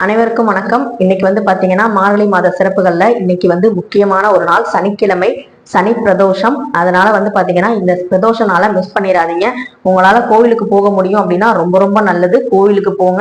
அனைவருக்கும் வணக்கம். இன்னைக்கு பாத்தீங்கன்னா மார்கழி மாத சிறப்புகள்ல இன்னைக்கு முக்கியமான ஒரு நாள், சனிக்கிழமை, சனி பிரதோஷம். அதனால பாத்தீங்கன்னா இந்த பிரதோஷ நாளை மிஸ் பண்ணிடாதீங்க. உங்களால கோவிலுக்கு போக முடியும் அப்படின்னா ரொம்ப ரொம்ப நல்லது, கோவிலுக்கு போங்க,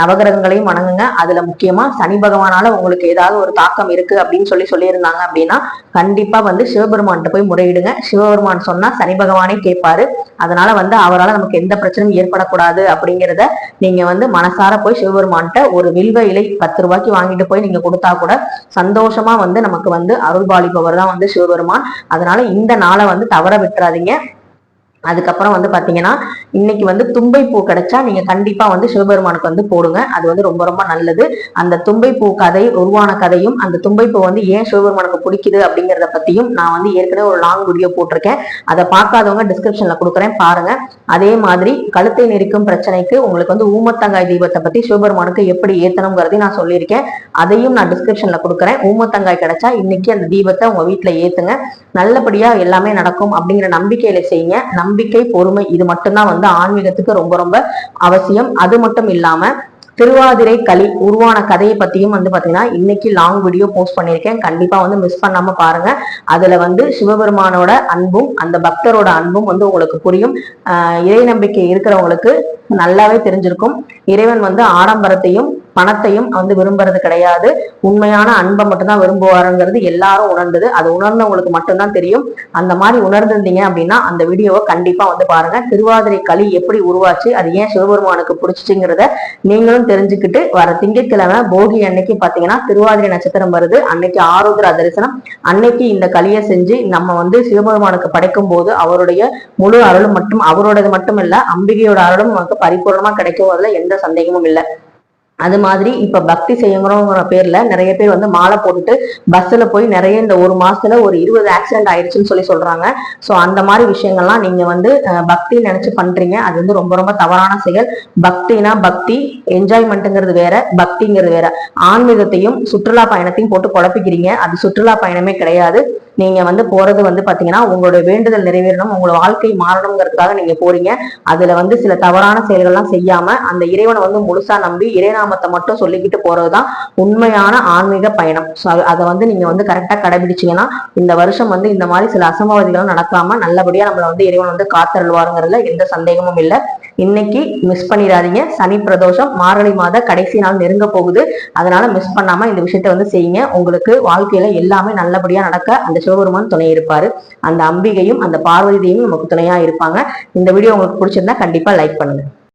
நவகிரகங்களையும் வணங்குங்க. அதுல முக்கியமா சனி பகவானால உங்களுக்கு ஏதாவது ஒரு தாக்கம் இருக்கு அப்படின்னு சொல்லியிருந்தாங்க அப்படின்னா கண்டிப்பா சிவபெருமான்கிட்ட போய் முறையிடுங்க. சிவபெருமான் சொன்னா சனி பகவானே கேட்பாரு. அதனால அவரால் நமக்கு எந்த பிரச்சனையும் ஏற்படக்கூடாது அப்படிங்கிறத நீங்க மனசார போய் சிவபெருமான்கிட்ட ஒரு வில்வ இலை 10 ரூபாய்க்கு வாங்கிட்டு போய் நீங்க கொடுத்தா கூட சந்தோஷமா நமக்கு அருள்பாலிப்பவர் தான் சிவபெருமான். அதனால இந்த நாளை தவற விட்டுறாதீங்க. அதுக்கப்புறம் பாத்தீங்கன்னா இன்னைக்கு தும்பை பூ கிடைச்சா நீங்க கண்டிப்பா சிவபெருமானுக்கு போடுங்க. அது ரொம்ப ரொம்ப நல்லது. அந்த தும்பை பூ கதை உருவான கதையும் அந்த தும்பை பூ ஏன் சிவபெருமானுக்கு பிடிக்குது அப்படிங்கிறத பத்தியும் நான் ஏற்கனவே ஒரு லாங் வீடியோ போட்டிருக்கேன். அதை பார்க்காதவங்க டிஸ்கிரிப்ஷன்ல கொடுக்குறேன், பாருங்க. அதே மாதிரி கழுத்தை நெரிக்கும் பிரச்சனைக்கு உங்களுக்கு ஊமத்தங்காய் தீபத்தை பத்தி சிவபெருமானுக்கு எப்படி ஏத்தணுங்கிறதையும் நான் சொல்லியிருக்கேன். அதையும் நான் டிஸ்கிரிப்ஷன்ல கொடுக்குறேன். ஊமத்தங்காய் கிடைச்சா இன்னைக்கு அந்த தீபத்தை உங்க வீட்டுல ஏத்துங்க. நல்லபடியா எல்லாமே நடக்கும் அப்படிங்கிற நம்பிக்கையில செய்யுங்க. நம்பிக்கை, பொறுமை, இது மட்டும்தான் ஆன்மீகத்துக்கு ரொம்ப ரொம்ப அவசியம். அது மட்டும் இல்லாம திருவாதிரை களி உருவான கதையை பத்தியும் பாத்தீங்கன்னா இன்னைக்கு லாங் வீடியோ போஸ்ட் பண்ணியிருக்கேன். கண்டிப்பா மிஸ் பண்ணாம பாருங்க. அதுல சிவபெருமானோட அன்பும் அந்த பக்தரோட அன்பும் உங்களுக்கு புரியும். இறை நம்பிக்கை இருக்கிறவங்களுக்கு நல்லாவே தெரிஞ்சிருக்கும். இறைவன் ஆடம்பரத்தையும் பணத்தையும் விரும்புறது கிடையாது. உண்மையான அன்பை மட்டும்தான் விரும்புவாருங்கிறது எல்லாரும் உணர்ந்தது. அது உணர்ந்தவங்களுக்கு மட்டும்தான் தெரியும். அந்த மாதிரி உணர்ந்திருந்தீங்க அப்படின்னா அந்த வீடியோவை கண்டிப்பா பாருங்க. திருவாதிரை களி எப்படி உருவாச்சு, அது ஏன் சிவபெருமானுக்கு பிடிச்சிச்சுங்கிறத நீங்களும் தெரிஞ்சுக்கிட்டு வர திங்கட்கிழமை போகி அன்னைக்கு பாத்தீங்கன்னா திருவாதிரை நட்சத்திரம் வருது. அன்னைக்கு ஆருத்ரா தரிசனம். அன்னைக்கு இந்த களியை செஞ்சு நம்ம சிவபெருமானுக்கு படைக்கும் போது அவருடைய முழு அருளும் மட்டும் அவரோடது மட்டும் இல்ல, அம்பிகையோட அருளும் நமக்கு பரிபூர்ணமா கிடைக்கும். அதுல எந்த சந்தேகமும் இல்லை. அது மாதிரி இப்ப பக்தி செய்யணுங்கிற பேர்ல நிறைய பேர் மாலை போட்டுட்டு பஸ்ல போய் நிறைய இந்த ஒரு மாசத்துல ஒரு 20 ஆக்சிடென்ட் ஆயிடுச்சுன்னு சொல்றாங்க. சோ அந்த மாதிரி விஷயங்கள்லாம் நீங்க பக்தி நினைச்சு பண்றீங்க. அது ரொம்ப ரொம்ப தவறான செயல். பக்தினா பக்தி, என்ஜாய்மெண்ட்ங்கிறது வேற, பக்திங்கிறது வேற. ஆன்மீகத்தையும் சுற்றுலா பயணத்தையும் போட்டு குழப்பிக்கிறீங்க. அது சுற்றுலா பயணமே கிடையாது. நீங்க போறது பாத்தீங்கன்னா உங்களுடைய வேண்டுதல் நிறைவேறணும், உங்களோட வாழ்க்கை மாறணுங்கிறதுக்காக நீங்க போறீங்க. அதுல சில தவறான செயல்கள்லாம் செய்யாம அந்த இறைவனை முழுசா நம்பி இறைநாமத்தை மட்டும் சொல்லிக்கிட்டு போறதுதான் உண்மையான ஆன்மீக பயணம். அதை நீங்க கரெக்டா கடைபிடிச்சீங்கன்னா இந்த வருஷம் இந்த மாதிரி சில அசம்பாவிதங்களும் நடக்காம நல்லபடியா நம்மள இறைவன் காத்தருள்வாருங்கிறதுல எந்த சந்தேகமும் இல்லை. இன்னைக்கு மிஸ் பண்ணிடாதீங்க. சனி பிரதோஷம், மார்கழி மாத கடைசி நாள் நெருங்க போகுது. அதனால மிஸ் பண்ணாம இந்த விஷயத்த செய்யுங்க. உங்களுக்கு வாழ்க்கையில எல்லாமே நல்லபடியா நடக்க அந்த சிவபெருமான் துணை இருப்பாரு. அந்த அம்பிகையும் அந்த பார்வதி தேவியும் நமக்கு துணையா இருப்பாங்க. இந்த வீடியோ உங்களுக்கு பிடிச்சிருந்தா கண்டிப்பா லைக் பண்ணுங்க.